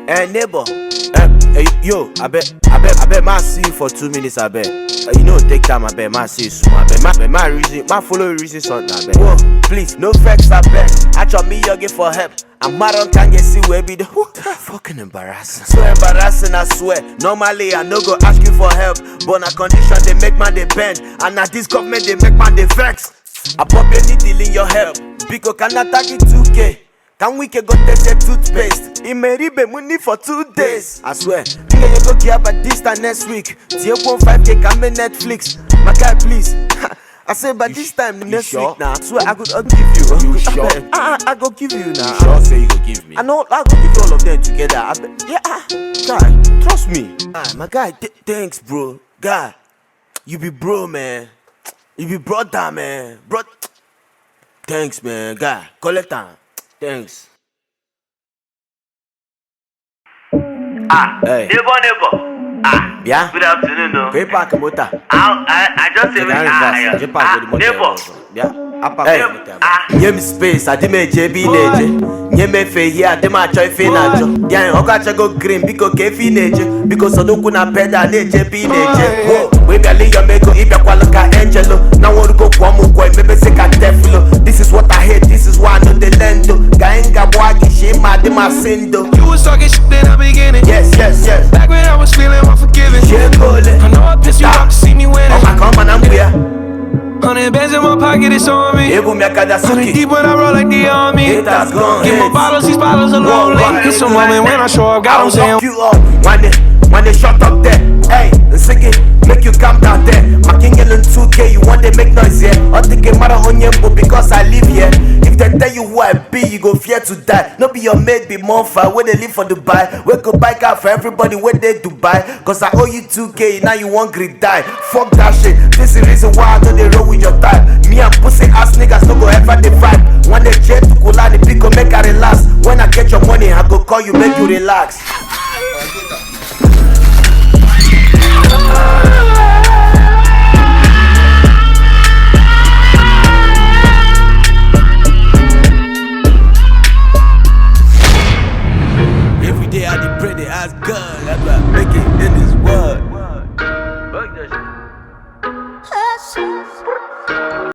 Neighbor. Yo, I bet, man, see you for 2 minutes. I bet. You know, take time. I bet, man, see you soon. I bet, man, reason, man, follow reason something. I bet. Whoa, please, no vex. I bet. I try me yogi for help. I'm mad on can't get see where be the fucking embarrassing. So embarrassing, I swear. Normally, I no go ask you for help, but na condition they make man they bend, and now this government they make man they vex. I pop any deal in your help. Because can attack it 2K. Can we go test your toothpaste? It may be money for 2 days. I swear, me and you go care about this time next week. 5K can be Netflix. My guy, please. I say, but this time next week now. I swear I could give you. You sure? I go give you now. You sure say you go give me? I know I go give you all of them together. Guy, trust me. My guy, thanks, bro. Guy, you be bro, man. You be brother, man. Bro. Thanks, man. Guy, collect time. Thanks. Hey. Neighbor. Yeah. Good afternoon, no. Can you park the motor? I just say neighbor. Hey, give me space. I did me JB Neje. Nye me fe here. I did my choice fe najo. Yeah, Oka go green because kefi Neje. Because I don't kuna peda ne JB Neje. Whoa, we be your meko ibya kwaloka angelo. Now want to go kwa mukwa maybe say ka teflo. This is what I hate. This is why I know the lendo. Gaenga bwagi shima di masindo. You was talking shit in the beginning. Yes. Back when I was feeling unforgiving. I know I pissed you off to see me winning. Oh my God, man, I'm here. 100 bands in my pocket, it's on me. 100 deep when I roll like the army. Get more bottles, these bottles are lonely. It's a moment when I show up, got them saying you up when they shut up there. Hey, sing it, make you calm down there. My king in 2K, you want to make noise here. I think it matter on your because I live here. If they tell you who I be, you go fear to die. No be your mate, be more far. Where they live for Dubai. We go buy car for everybody where they Dubai. Cause I owe you 2K, now you want greed die. Fuck that shit, this is the reason why I know they roll with your type. Me and pussy ass niggas no go ever divide. When they jet to Kulani, pick go make her relax. When I get your money, I go call you, make you relax.